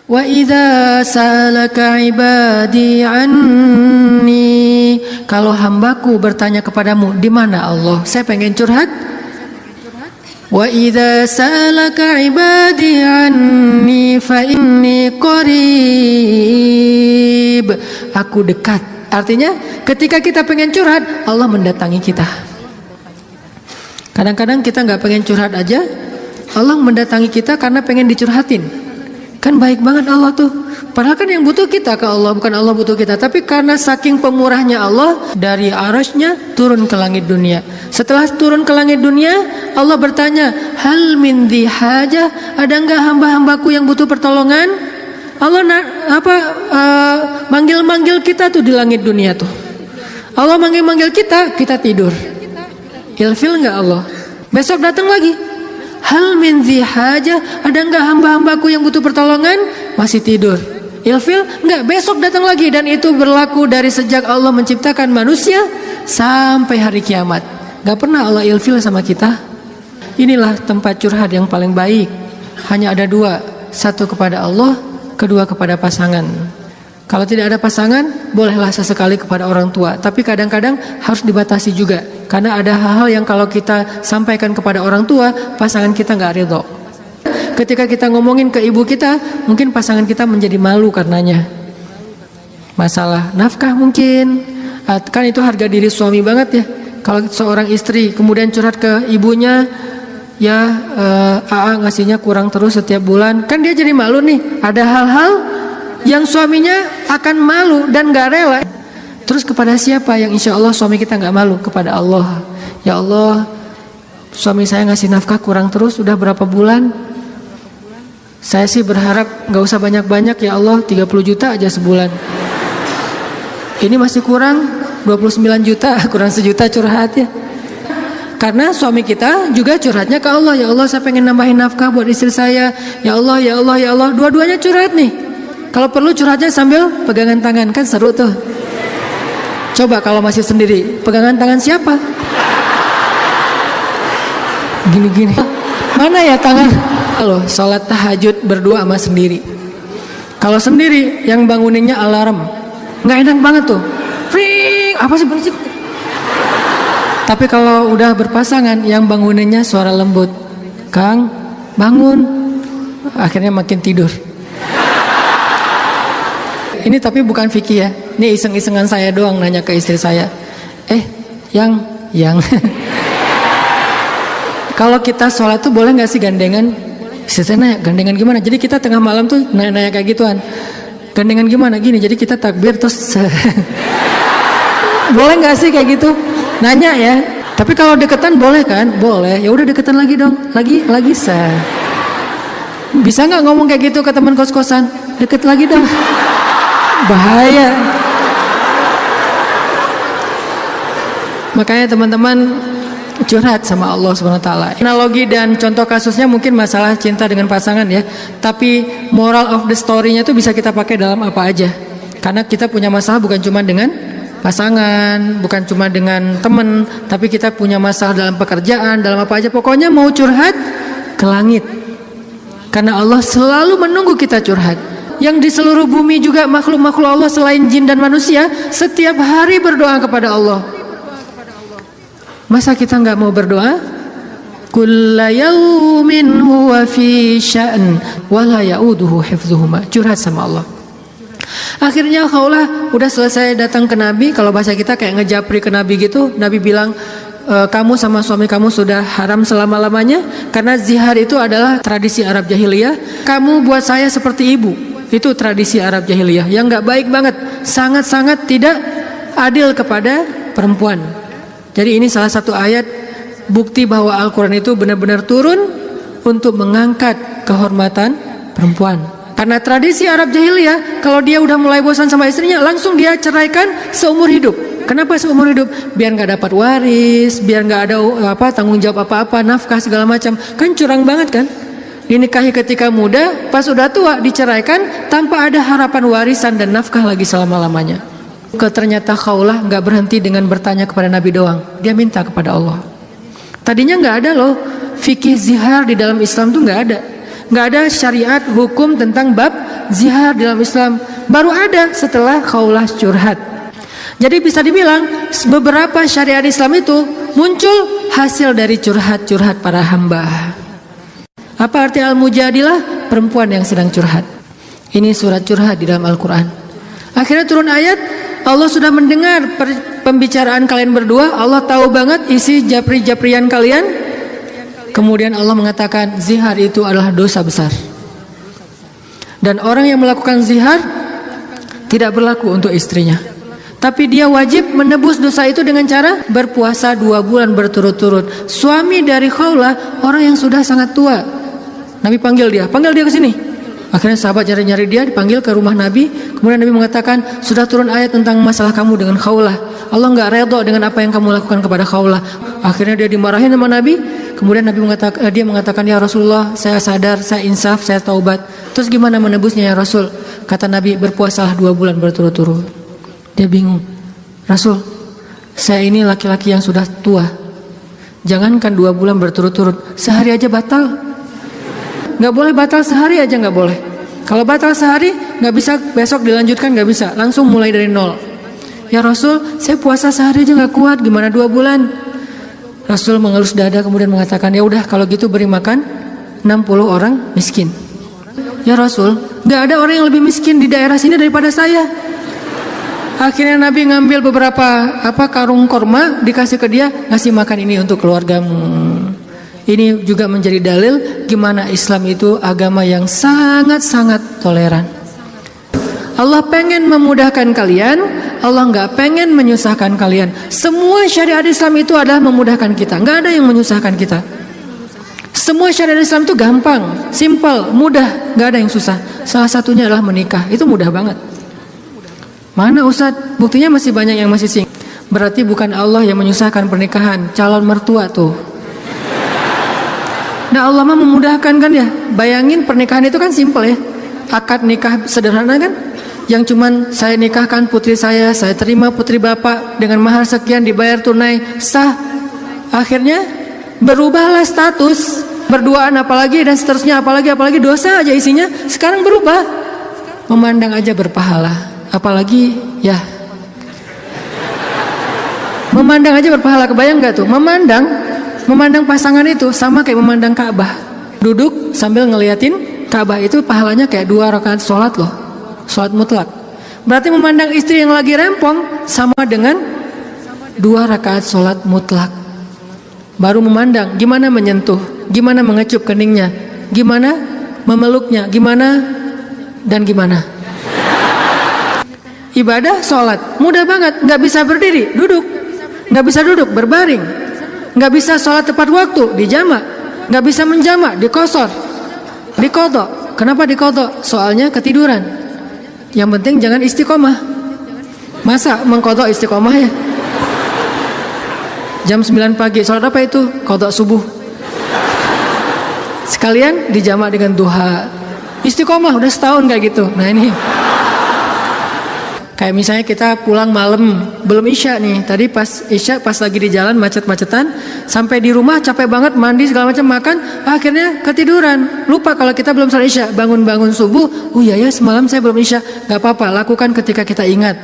Wa idza sa'alaka ibadi anni, kalau hambaku bertanya kepadamu, di mana Allah? Saya pengen curhat. Wa idza sa'alaka ibadi anni fa inni qarib. Aku dekat. Artinya ketika kita pengen curhat, Allah mendatangi kita. Kadang-kadang kita nggak pengen curhat aja, Allah mendatangi kita karena pengen dicurhatin. Kan baik banget Allah tuh. Padahal kan yang butuh kita ke Allah, bukan Allah butuh kita. Tapi karena saking pemurahnya Allah, dari arasy-Nya turun ke langit dunia. Setelah turun ke langit dunia, Allah bertanya, hal min dhi hajah, ada enggak hamba-hambaku yang butuh pertolongan? Allah manggil-manggil kita tuh di langit dunia tuh. Allah manggil-manggil kita, kita tidur. Ilfil enggak Allah? Besok datang lagi. Hal min dhi hajah, ada enggak hamba-hambaku yang butuh pertolongan? Masih tidur. Ilfil? Enggak, besok datang lagi. Dan itu berlaku dari sejak Allah menciptakan manusia sampai hari kiamat. Enggak pernah Allah ilfil sama kita. Inilah tempat curhat yang paling baik. Hanya ada dua, satu kepada Allah, kedua kepada pasangan. Kalau tidak ada pasangan, bolehlah sesekali kepada orang tua. Tapi kadang-kadang harus dibatasi juga. Karena ada hal-hal yang kalau kita sampaikan kepada orang tua, pasangan kita nggak ridho. Ketika kita ngomongin ke ibu kita, mungkin pasangan kita menjadi malu karenanya. Masalah nafkah mungkin. Kan itu harga diri suami banget ya. Kalau seorang istri kemudian curhat ke ibunya, ya AA ngasihnya kurang terus setiap bulan. Kan dia jadi malu nih. Ada hal-hal yang suaminya akan malu dan gak rela. Terus kepada siapa yang insya Allah suami kita gak malu? Kepada Allah. Ya Allah, suami saya ngasih nafkah kurang terus udah berapa bulan. Saya sih berharap gak usah banyak-banyak ya Allah, 30 juta aja sebulan. Ini masih kurang 29 juta, kurang sejuta curhat ya. Karena suami kita juga curhatnya ke Allah. Ya Allah, saya pengen nambahin nafkah buat istri saya. Ya Allah, ya Allah, ya Allah. Dua-duanya curhat nih. Kalau perlu curhatnya sambil pegangan tangan, kan seru tuh. Coba kalau masih sendiri, pegangan tangan siapa? Gini-gini. Mana ya tangan? Loh, sholat tahajud berdua sama sendiri. Kalau sendiri, yang banguninnya alarm, nggak enak banget tuh. Ring, apa sih berisik? Tapi kalau udah berpasangan, yang banguninnya suara lembut. Kang, bangun. Akhirnya makin tidur. Ini tapi bukan fikih ya. Ini iseng-isengan saya doang nanya ke istri saya. Yang kalau kita sholat tuh boleh nggak sih gandengan? Istri saya nanya, gandengan gimana? Jadi kita tengah malam tuh nanya kayak gituan. Gandengan gimana? Gini, jadi kita takbir terus boleh nggak sih kayak gitu? Nanya ya. Tapi kalau deketan boleh kan? Boleh. Ya udah deketan lagi dong. Lagi bisa nggak ngomong kayak gitu ke teman kos-kosan? Deket lagi dong. Bahaya. Makanya teman-teman curhat sama Allah SWT. Analogi dan contoh kasusnya mungkin masalah cinta dengan pasangan ya. Tapi moral of the story-nya itu bisa kita pakai dalam apa aja. Karena kita punya masalah bukan cuma dengan pasangan, bukan cuma dengan teman, tapi kita punya masalah dalam pekerjaan, dalam apa aja. Pokoknya mau curhat ke langit. Karena Allah selalu menunggu kita curhat. Yang di seluruh bumi juga makhluk-makhluk Allah selain jin dan manusia setiap hari berdoa kepada Allah. Masa kita nggak mau berdoa? Kulla yaumin huwa fi sya'n wa la ya'uduhu hifdzuhuma. Curhat sama Allah. Akhirnya Khawlah udah selesai datang ke Nabi. Kalau bahasa kita kayak ngejapri ke Nabi gitu. Nabi bilang, kamu sama suami kamu sudah haram selama-lamanya. Karena zihar itu adalah tradisi Arab jahiliyah. Kamu buat saya seperti ibu. Itu tradisi Arab jahiliyah yang nggak baik banget, sangat-sangat tidak adil kepada perempuan. Jadi ini salah satu ayat bukti bahwa Al-Quran itu benar-benar turun untuk mengangkat kehormatan perempuan. Karena tradisi Arab jahiliyah, kalau dia udah mulai bosan sama istrinya, langsung dia ceraikan seumur hidup. Kenapa seumur hidup? Biar nggak dapat waris, biar nggak ada tanggung jawab apa-apa, nafkah segala macam. Kan curang banget kan? Dinikahi ketika muda, pas udah tua diceraikan tanpa ada harapan warisan dan nafkah lagi selama-lamanya. Ternyata Khawlah nggak berhenti dengan bertanya kepada Nabi doang, dia minta kepada Allah. Tadinya nggak ada loh fikih zihar di dalam Islam tuh nggak ada syariat hukum tentang bab Zihar dalam Islam baru ada setelah khaulah curhat. Jadi bisa dibilang beberapa syariat Islam itu muncul hasil dari curhat-curhat para hamba. Apa arti al-mujadilah? Perempuan yang sedang curhat. Ini surat curhat di dalam Al-Quran. Akhirnya turun ayat, Allah sudah mendengar pembicaraan kalian berdua, Allah tahu banget isi japri-japrian kalian. Kemudian Allah mengatakan zihar itu adalah dosa besar. Dan orang yang melakukan zihar tidak berlaku untuk istrinya. Tapi dia wajib menebus dosa itu dengan cara berpuasa 2 bulan berturut-turut. Suami dari Khawlah orang yang sudah sangat tua. Nabi panggil dia ke sini. Akhirnya sahabat nyari-nyari dia, dipanggil ke rumah Nabi. Kemudian Nabi mengatakan, sudah turun ayat tentang masalah kamu dengan Khawlah. Allah nggak redha dengan apa yang kamu lakukan kepada Khawlah. Akhirnya dia dimarahin sama Nabi. Kemudian Nabi mengatakan, ya Rasulullah, saya sadar, saya insaf, saya taubat. Terus gimana menebusnya ya Rasul? Kata Nabi, berpuasalah 2 bulan berturut-turut. Dia bingung, Rasul, saya ini laki-laki yang sudah tua. Jangankan 2 bulan berturut-turut, sehari aja batal. Nggak boleh batal sehari aja, nggak boleh. Kalau batal sehari, nggak bisa besok dilanjutkan, nggak bisa. Langsung mulai dari nol. Ya Rasul, saya puasa sehari aja nggak kuat, gimana 2 bulan? Rasul mengelus dada kemudian mengatakan, ya udah kalau gitu beri makan 60 orang miskin. Ya Rasul, nggak ada orang yang lebih miskin di daerah sini daripada saya. Akhirnya Nabi ngambil beberapa karung korma, dikasih ke dia, ngasih makan ini untuk keluargamu. Ini juga menjadi dalil gimana Islam itu agama yang sangat-sangat toleran. Allah pengen memudahkan kalian, Allah nggak pengen menyusahkan kalian. Semua syariat Islam itu adalah memudahkan kita, nggak ada yang menyusahkan kita. Semua syariat Islam itu gampang, simple, mudah, nggak ada yang susah. Salah satunya adalah menikah, itu mudah banget. Mana Ustadz? Buktinya masih banyak yang masih sing. Berarti bukan Allah yang menyusahkan pernikahan, calon mertua tuh. Nah Allah mah memudahkan kan ya. Bayangin pernikahan itu kan simple ya. Akad nikah sederhana kan. Yang cuman saya nikahkan putri saya terima putri bapak dengan mahar sekian dibayar tunai, sah. Akhirnya berubahlah status, berduaan apalagi dan seterusnya apalagi dosa aja isinya. Sekarang berubah, memandang aja berpahala. Apalagi ya memandang aja berpahala. Kebayang gak tuh memandang pasangan itu sama kayak memandang Ka'bah. Duduk sambil ngeliatin Ka'bah itu pahalanya kayak 2 rakaat sholat loh, sholat mutlak. Berarti memandang istri yang lagi rempong sama dengan 2 rakaat sholat mutlak. Baru memandang gimana menyentuh, gimana mengecup keningnya, gimana memeluknya, gimana dan gimana. Ibadah sholat mudah banget, nggak bisa berdiri, duduk, nggak bisa duduk, berbaring, nggak bisa sholat tepat waktu, dijamak, nggak bisa menjamak, dikosor, dikodok. Kenapa dikodok? Soalnya ketiduran. Yang penting jangan istiqomah. Masa mengkodok istiqomah ya? Jam 9 pagi, sholat apa itu? Kodok subuh. Sekalian dijamak dengan duha. Istiqomah udah setahun kayak gitu. Nah ini. Kayak misalnya kita pulang malam, belum isya nih. Tadi pas isya, pas lagi di jalan macet-macetan, sampai di rumah capek banget, mandi segala macam, makan, akhirnya ketiduran. Lupa kalau kita belum salat isya, bangun-bangun subuh, oh iya ya semalam saya belum isya. Gak apa-apa, lakukan ketika kita ingat.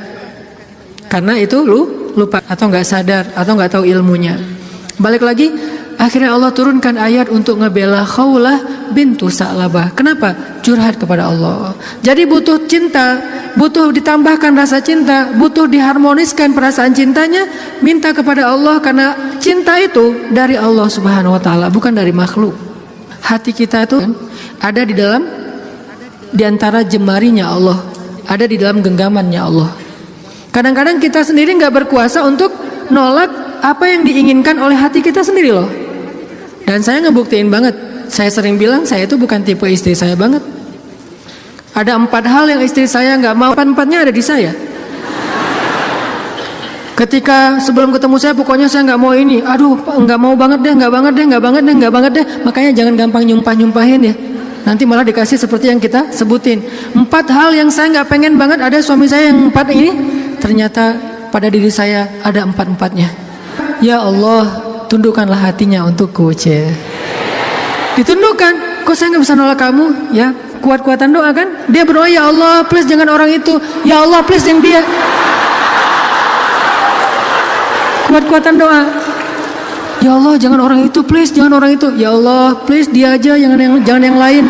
Karena itu lupa atau gak sadar atau gak tahu ilmunya. Balik lagi, akhirnya Allah turunkan ayat untuk ngebela Khawlah bintu Sa'labah. Kenapa? Curhat kepada Allah. Jadi butuh cinta, butuh ditambahkan rasa cinta, butuh diharmoniskan perasaan cintanya, minta kepada Allah karena cinta itu dari Allah Subhanahu wa taala, bukan dari makhluk. Hati kita itu ada di antara jemarinya Allah, ada di dalam genggamannya Allah. Kadang-kadang kita sendiri nggak berkuasa untuk nolak apa yang diinginkan oleh hati kita sendiri loh. Dan saya ngebuktiin banget. Saya sering bilang saya itu bukan tipe istri saya banget. Ada 4 hal yang istri saya nggak mau, 4-4-nya ada di saya. Ketika sebelum ketemu saya, pokoknya saya nggak mau ini. Aduh, nggak mau banget deh, nggak banget deh. Makanya jangan gampang nyumpahin ya. Nanti malah dikasih seperti yang kita sebutin. 4 hal yang saya nggak pengen banget ada suami saya yang 4 ini. Ternyata pada diri saya ada 4-4-nya. Ya Allah, tundukkanlah hatinya untukku, ditundukkan. Kok saya nggak bisa nolak kamu? Ya, kuat-kuatan doa kan? Dia berdoa, ya Allah please jangan orang itu, ya Allah please yang dia. Kuat-kuatan doa, ya Allah jangan orang itu please, jangan orang itu, ya Allah please dia aja, jangan yang lain.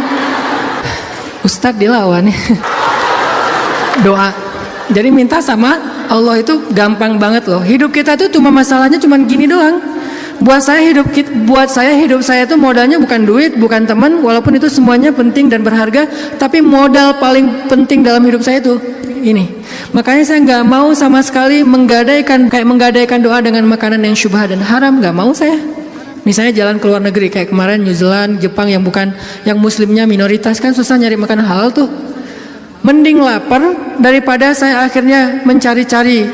Ustadz dilawan doa. Jadi minta sama Allah itu gampang banget loh. Hidup kita tuh cuma masalahnya cuma gini doang. Buat saya hidup saya itu modalnya bukan duit, bukan teman, walaupun itu semuanya penting dan berharga, tapi modal paling penting dalam hidup saya itu ini. Makanya saya nggak mau sama sekali menggadaikan doa dengan makanan yang syubhah dan haram, nggak mau saya. Misalnya jalan ke luar negeri kayak kemarin New Zealand, Jepang yang muslimnya minoritas kan susah nyari makanan halal tuh. Mending lapar daripada saya akhirnya mencari-cari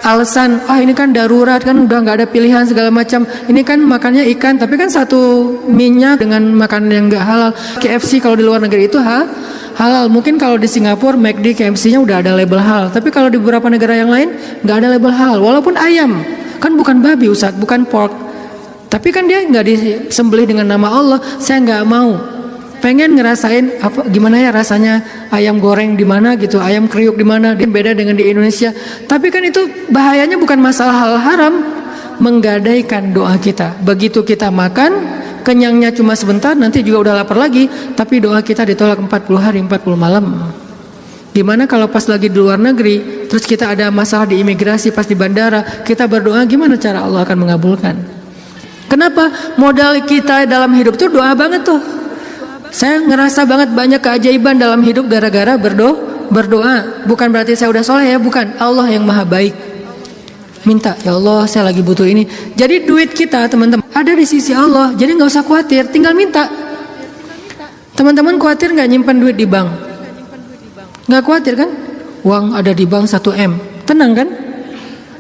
alasan, ini kan darurat kan udah nggak ada pilihan segala macam. Ini kan makannya ikan, tapi kan satu minyak dengan makanan yang nggak halal. KFC kalau di luar negeri itu halal. Mungkin kalau di Singapura McD KFC-nya udah ada label halal, tapi kalau di beberapa negara yang lain nggak ada label halal. Walaupun ayam kan bukan babi Ustaz, bukan pork, tapi kan dia nggak disembelih dengan nama Allah. Saya nggak mau. Pengen ngerasain gimana ya rasanya ayam goreng di mana gitu, ayam kriuk di mana, beda dengan di Indonesia. Tapi kan itu bahayanya bukan masalah hal haram, menggadaikan doa kita. Begitu kita makan, kenyangnya cuma sebentar, nanti juga udah lapar lagi, tapi doa kita ditolak 40 hari 40 malam. Gimana kalau pas lagi di luar negeri, terus kita ada masalah di imigrasi, pas di bandara, kita berdoa, gimana cara Allah akan mengabulkan? Kenapa? Modal kita dalam hidup tuh doa banget tuh. Saya ngerasa banget banyak keajaiban dalam hidup gara-gara berdoa. Bukan berarti saya udah soleh ya, bukan. Allah yang maha baik. Minta, ya Allah saya lagi butuh ini. Jadi duit kita teman-teman ada di sisi Allah. Jadi gak usah khawatir, tinggal minta. Teman-teman khawatir gak nyimpan duit di bank? Gak khawatir kan? Uang ada di bank 1M, tenang kan?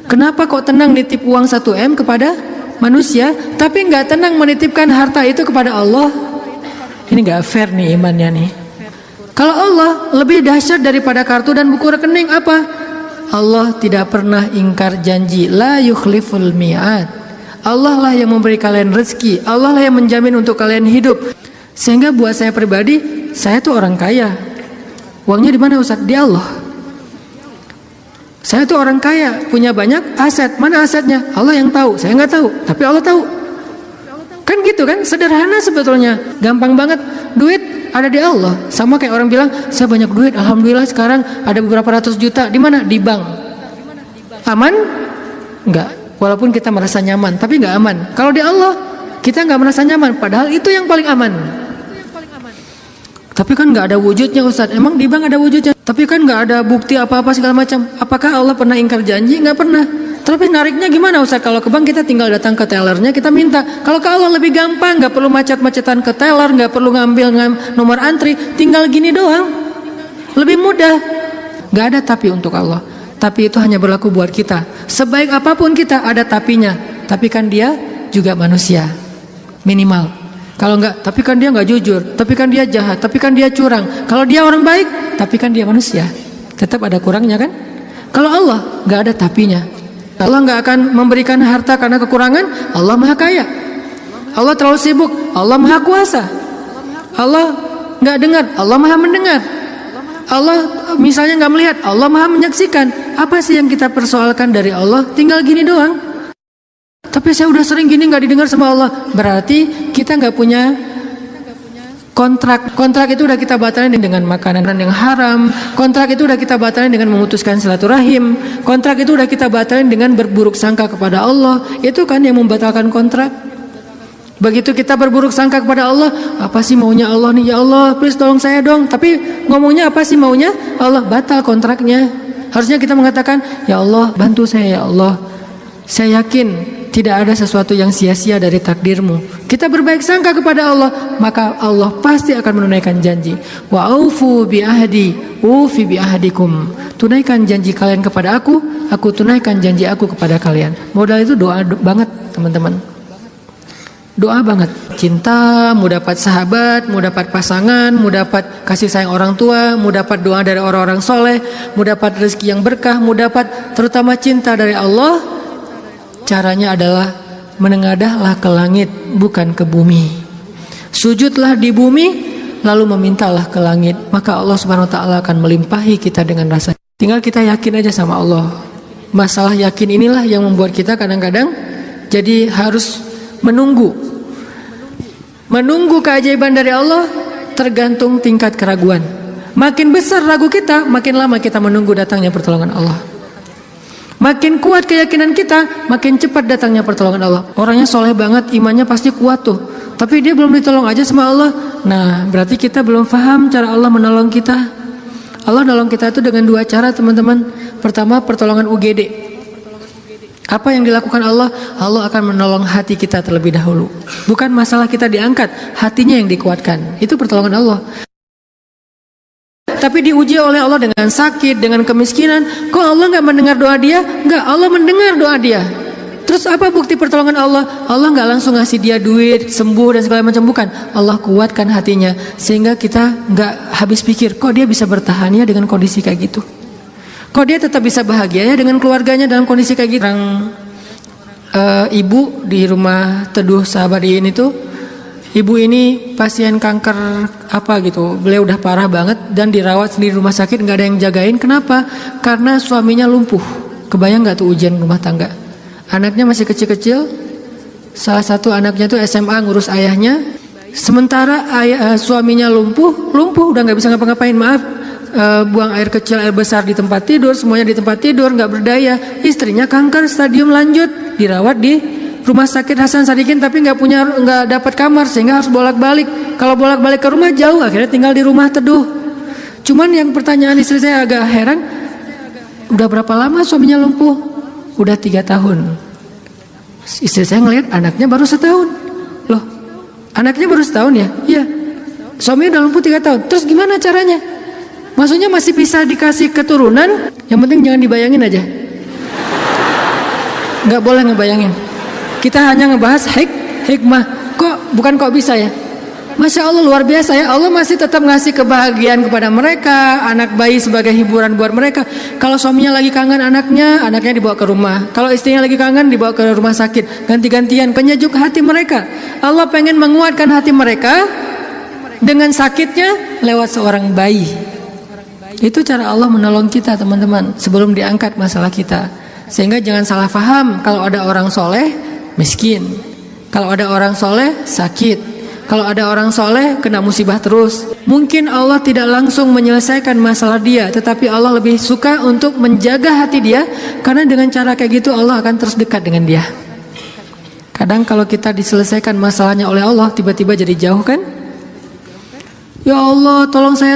Kenapa kok tenang nitip uang 1M kepada manusia, tapi gak tenang menitipkan harta itu kepada Allah? Ini gak fair nih imannya nih. Kalau Allah lebih dahsyat daripada kartu dan buku rekening apa? Allah tidak pernah ingkar janji. La yukhliful mi'ad. Allah lah yang memberi kalian rezeki. Allah lah yang menjamin untuk kalian hidup. Sehingga buat saya pribadi, saya tuh orang kaya. Uangnya di mana Ustaz? Di Allah. Saya tuh orang kaya, punya banyak aset. Mana asetnya? Allah yang tahu. Saya nggak tahu, tapi Allah tahu. Kan gitu kan, sederhana sebetulnya, gampang banget. Duit ada di Allah. Sama kayak orang bilang, saya banyak duit, alhamdulillah sekarang ada beberapa ratus juta. Di mana? Di bank. Aman? Enggak. Walaupun kita merasa nyaman, tapi enggak aman. Kalau di Allah, kita enggak merasa nyaman, padahal itu yang paling aman. Tapi kan enggak ada wujudnya Ustaz. Emang di bank ada wujudnya? Tapi kan enggak ada bukti apa-apa segala macam. Apakah Allah pernah ingkar janji? Enggak pernah. Tapi nariknya gimana Ustaz? Kalau ke bank kita tinggal datang ke tellernya, kita minta. Kalau ke Allah lebih gampang, nggak perlu macet-macetan ke teller, nggak perlu ngambil nomor antri, tinggal gini doang, lebih mudah. Nggak ada tapi untuk Allah. Tapi itu hanya berlaku buat kita. Sebaik apapun kita ada tapinya. Tapi kan dia juga manusia, minimal. Kalau nggak, tapi kan dia nggak jujur, tapi kan dia jahat, tapi kan dia curang. Kalau dia orang baik, tapi kan dia manusia, tetap ada kurangnya kan? Kalau Allah nggak ada tapinya. Allah nggak akan memberikan harta karena kekurangan. Allah maha kaya. Allah terlalu sibuk. Allah maha kuasa. Allah nggak dengar. Allah maha mendengar. Allah misalnya nggak melihat. Allah maha menyaksikan. Apa sih yang kita persoalkan dari Allah? Tinggal gini doang. Tapi saya udah sering gini nggak didengar sama Allah. Berarti kita nggak punya kontrak itu udah kita batalin dengan makanan yang haram. Kontrak itu udah kita batalin dengan memutuskan silaturahim. Kontrak itu udah kita batalin dengan berburuk sangka kepada Allah. Itu kan yang membatalkan kontrak. Begitu kita berburuk sangka kepada Allah, apa sih maunya Allah nih? Ya Allah please tolong saya dong. Tapi ngomongnya apa sih maunya Allah? Batal kontraknya. Harusnya kita mengatakan, ya Allah bantu saya ya Allah. Saya yakin tidak ada sesuatu yang sia-sia dari takdirmu. Kita berbaik sangka kepada Allah, maka Allah pasti akan menunaikan janji. Wa aufu bi ahdi, ufi bi ahdikum. Tunaikan janji kalian kepada aku tunaikan janji aku kepada kalian. Modal itu doa banget teman-teman. Doa banget. Cinta, mau dapat sahabat, mau dapat pasangan, mau dapat kasih sayang orang tua, mau dapat doa dari orang-orang soleh, mau dapat rezeki yang berkah, mau dapat terutama cinta dari Allah. Caranya adalah menengadahlah ke langit, bukan ke bumi. Sujudlah di bumi, lalu memintalah ke langit, maka Allah Subhanahu wa taala akan melimpahi kita dengan rasa. Tinggal kita yakin aja sama Allah. Masalah yakin inilah yang membuat kita kadang-kadang jadi harus menunggu keajaiban dari Allah, tergantung tingkat keraguan. Makin besar ragu kita, makin lama kita menunggu datangnya pertolongan Allah. Makin kuat keyakinan kita, makin cepat datangnya pertolongan Allah. Orangnya soleh banget, imannya pasti kuat tuh, tapi dia belum ditolong aja sama Allah. Nah, berarti kita belum paham cara Allah menolong kita. Allah nolong kita itu dengan dua cara, teman-teman. Pertama, pertolongan UGD. Apa yang dilakukan Allah? Allah akan menolong hati kita terlebih dahulu. Bukan masalah kita diangkat, hatinya yang dikuatkan. Itu pertolongan Allah. Tapi diuji oleh Allah dengan sakit, dengan kemiskinan. Kok Allah nggak mendengar doa dia? Nggak, Allah mendengar doa dia. Terus apa bukti pertolongan Allah? Allah nggak langsung ngasih dia duit, sembuh dan segala macam, bukan. Allah kuatkan hatinya sehingga kita nggak habis pikir, kok dia bisa bertahan ya dengan kondisi kayak gitu. Kok dia tetap bisa bahagia ya dengan keluarganya dalam kondisi kayak gitu. Ibu di rumah Teduh Sahabadiin itu, ibu ini pasien kanker apa gitu, beliau udah parah banget dan dirawat sendiri di rumah sakit, nggak ada yang jagain. Kenapa? Karena suaminya lumpuh. Kebayang nggak tuh ujian rumah tangga? Anaknya masih kecil-kecil, salah satu anaknya tuh SMA ngurus ayahnya, sementara suaminya lumpuh udah nggak bisa ngapa-ngapain. Maaf, buang air kecil air besar di tempat tidur, semuanya di tempat tidur, nggak berdaya. Istrinya kanker stadium lanjut, dirawat di Rumah Sakit Hasan Sadikin, tapi nggak dapat kamar sehingga harus bolak-balik. Kalau bolak-balik ke rumah jauh, akhirnya tinggal di rumah Teduh. Cuman yang pertanyaan istri saya agak heran, udah berapa lama suaminya lumpuh? Udah 3 tahun. Istri saya ngelihat anaknya baru 1 tahun. Loh, anaknya baru 1 tahun ya? Iya. Suaminya udah lumpuh 3 tahun. Terus gimana caranya? Maksudnya masih bisa dikasih keturunan? Yang penting jangan dibayangin aja. Nggak boleh ngebayangin. Kita hanya ngebahas hikmah. Bukan kok bisa ya? Masya Allah, luar biasa ya. Allah masih tetap ngasih kebahagiaan kepada mereka, anak bayi sebagai hiburan buat mereka. Kalau suaminya lagi kangen anaknya dibawa ke rumah. Kalau istrinya lagi kangen, dibawa ke rumah sakit. Ganti-gantian, penyejuk hati mereka. Allah pengen menguatkan hati mereka dengan sakitnya lewat seorang bayi. Itu cara Allah menolong kita, teman-teman, sebelum diangkat masalah kita. Sehingga jangan salah paham, kalau ada orang soleh miskin, kalau ada orang soleh sakit, kalau ada orang soleh kena musibah terus. Mungkin Allah tidak langsung menyelesaikan masalah dia, tetapi Allah lebih suka untuk menjaga hati dia, karena dengan cara kayak gitu Allah akan terus dekat dengan dia. Kadang kalau kita diselesaikan masalahnya oleh Allah, tiba-tiba jadi jauh kan? Ya Allah, tolong saya,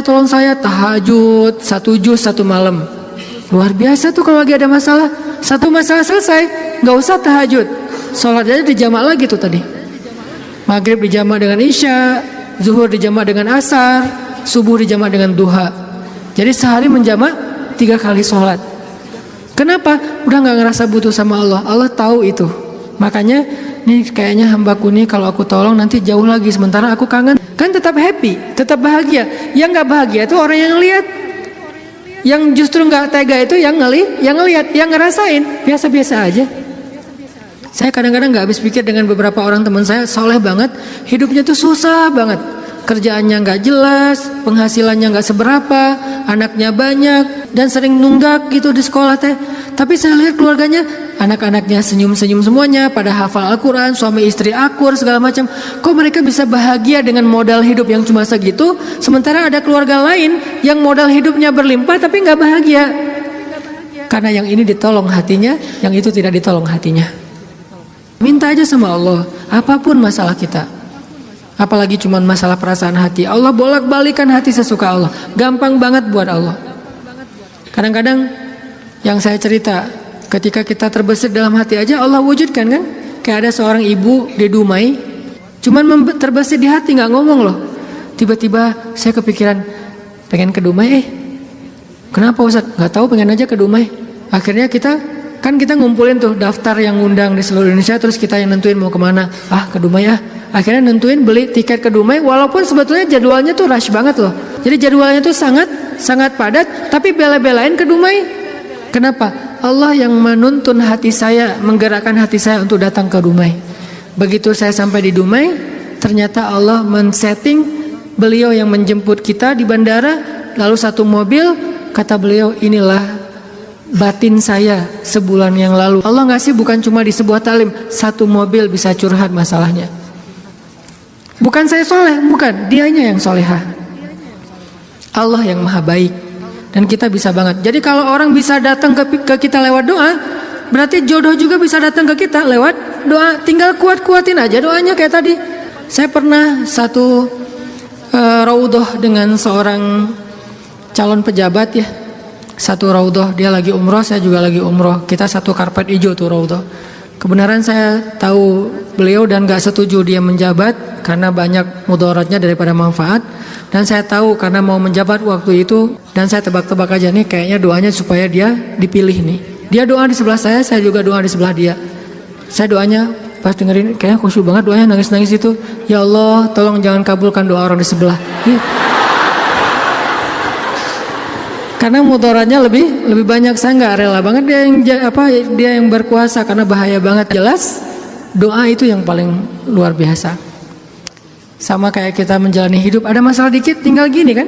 tahajud 1 juz 1 malam. Luar biasa tuh kalau lagi ada masalah. Satu masalah selesai, nggak usah tahajud, sholat aja dijamak lagi tuh tadi. Maghrib dijamak dengan isya, zuhur dijamak dengan asar, subuh dijamak dengan duha. Jadi sehari menjamak 3 kali sholat. Kenapa? Udah nggak ngerasa butuh sama Allah. Allah tahu itu. Makanya nih kayaknya hambaku nih kalau aku tolong nanti jauh lagi, sementara aku kangen. Kan tetap happy, tetap bahagia. Yang nggak bahagia itu orang yang lihat. Yang justru nggak tega itu yang ngelihat, yang ngerasain biasa-biasa aja. Saya kadang-kadang nggak habis pikir dengan beberapa orang teman saya, soleh banget, hidupnya tuh susah banget, kerjaannya nggak jelas, penghasilannya nggak seberapa, anaknya banyak dan sering nunggak gitu di sekolah teh. Tapi saya lihat keluarganya, anak-anaknya senyum-senyum semuanya, pada hafal Al-Quran, suami istri akur segala macam. Kok mereka bisa bahagia dengan modal hidup yang cuma segitu, sementara ada keluarga lain yang modal hidupnya berlimpah tapi nggak bahagia? Karena yang ini ditolong hatinya, yang itu tidak ditolong hatinya. Minta aja sama Allah, apapun masalah kita. Apalagi cuma masalah perasaan hati, Allah bolak-balikan hati sesuka Allah. Gampang banget buat Allah. Kadang-kadang yang saya cerita, ketika kita terbesit dalam hati aja Allah wujudkan kan. Kayak ada seorang ibu di Dumai, cuman terbesit di hati, nggak ngomong loh. Tiba-tiba saya kepikiran pengen ke Dumai. Kenapa Ustaz? Nggak tahu, pengen aja ke Dumai. Akhirnya kita ngumpulin tuh daftar yang ngundang di seluruh Indonesia, terus kita yang nentuin mau kemana. Ke Dumai ya. Akhirnya nentuin beli tiket ke Dumai, walaupun sebetulnya jadwalnya tuh rush banget loh. Jadi jadwalnya tuh sangat padat, tapi bela-belain ke Dumai. Kenapa? Allah yang menuntun hati saya, menggerakkan hati saya untuk datang ke Dumai. Begitu saya sampai di Dumai, ternyata Allah men-setting beliau yang menjemput kita di bandara, lalu satu mobil, kata beliau, inilah batin saya sebulan yang lalu. Allah ngasih bukan cuma di sebuah talim, satu mobil bisa curhat masalahnya. Bukan saya soleh, bukan, dianya yang solehah. Allah yang maha baik, dan kita bisa banget. Jadi kalau orang bisa datang ke kita lewat doa, berarti jodoh juga bisa datang ke kita lewat doa. Tinggal kuat-kuatin aja doanya kayak tadi. Saya pernah satu raudhah dengan seorang calon pejabat ya. Satu raudhah, dia lagi umroh, saya juga lagi umroh. Kita satu karpet hijau tuh raudhah. Kebenaran saya tahu beliau dan gak setuju dia menjabat karena banyak mudaratnya daripada manfaat. Dan saya tahu karena mau menjabat waktu itu, dan saya tebak-tebak aja nih kayaknya doanya supaya dia dipilih nih. Dia doa di sebelah saya juga doa di sebelah dia. Saya doanya pas dengerin kayaknya khusyuk banget doanya, nangis-nangis itu. Ya Allah, tolong jangan kabulkan doa orang di sebelah. Karena mudaratnya lebih banyak, saya nggak rela banget dia yang berkuasa karena bahaya banget. Jelas doa itu yang paling luar biasa. Sama kayak kita menjalani hidup, ada masalah dikit tinggal gini kan.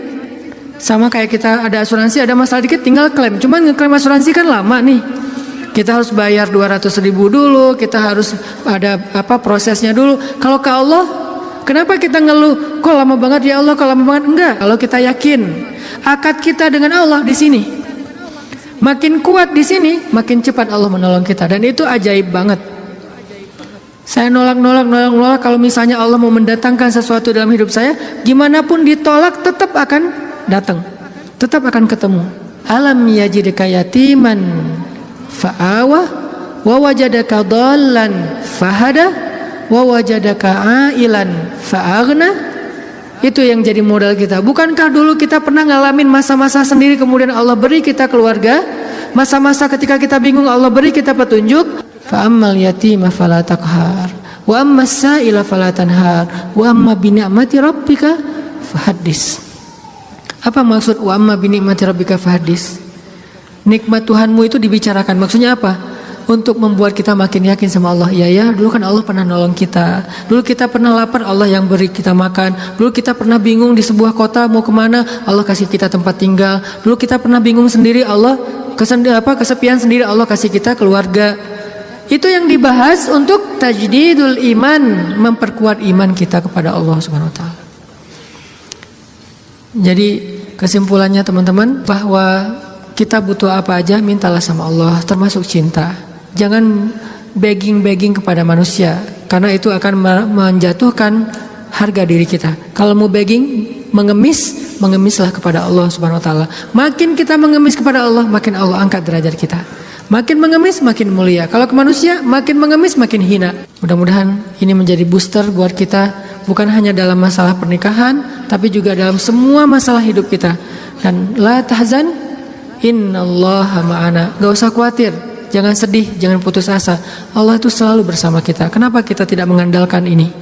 Sama kayak kita ada asuransi, ada masalah dikit tinggal klaim. Cuman ngeklaim asuransi kan lama nih. Kita harus bayar 200.000 dulu, kita harus ada prosesnya dulu. Kalau ke Allah, kenapa kita ngeluh? Kok lama banget ya Allah, kok lama banget? Enggak, kalau kita yakin akad kita dengan Allah di sini, makin kuat di sini, makin cepat Allah menolong kita, dan itu ajaib banget. Saya nolak kalau misalnya Allah mau mendatangkan sesuatu dalam hidup saya, gimana pun ditolak tetap akan datang, tetap akan ketemu. Alam yajidka yatiman fa'awa wa wajadaka dhallan fahada wa wajadaka ailan fa'aghna. Itu yang jadi modal kita. Bukankah dulu kita pernah ngalamin masa-masa sendiri, kemudian Allah beri kita keluarga, masa-masa ketika kita bingung Allah beri kita petunjuk. Fa ammal yatima fala taqhar wa ammas sa'ila fala tanhar wa amma bi ni'mati rabbika fahaddis. Apa maksud wa amma bi ni'mati rabbika fahaddis? Nikmat Tuhanmu itu dibicarakan. Maksudnya apa? Untuk membuat kita makin yakin sama Allah. Ya, dulu kan Allah pernah nolong kita. Dulu kita pernah lapar, Allah yang beri kita makan. Dulu kita pernah bingung di sebuah kota mau kemana, Allah kasih kita tempat tinggal. Dulu kita pernah bingung sendiri, Allah kesepian sendiri, Allah kasih kita keluarga. Itu yang dibahas untuk tajdidul iman, memperkuat iman kita kepada Allah Subhanahu wa taala. Jadi kesimpulannya teman-teman, bahwa kita butuh apa aja mintalah sama Allah, termasuk cinta. Jangan begging kepada manusia, karena itu akan menjatuhkan harga diri kita. Kalau mau begging, mengemislah kepada Allah Subhanahu wa taala. Makin kita mengemis kepada Allah, makin Allah angkat derajat kita. Makin mengemis makin mulia. Kalau ke manusia makin mengemis makin hina. Mudah-mudahan ini menjadi booster buat kita, bukan hanya dalam masalah pernikahan, tapi juga dalam semua masalah hidup kita. Dan la tahzan, innallaha ma'ana. Gak usah khawatir, jangan sedih, jangan putus asa. Allah itu selalu bersama kita. Kenapa kita tidak mengandalkan ini?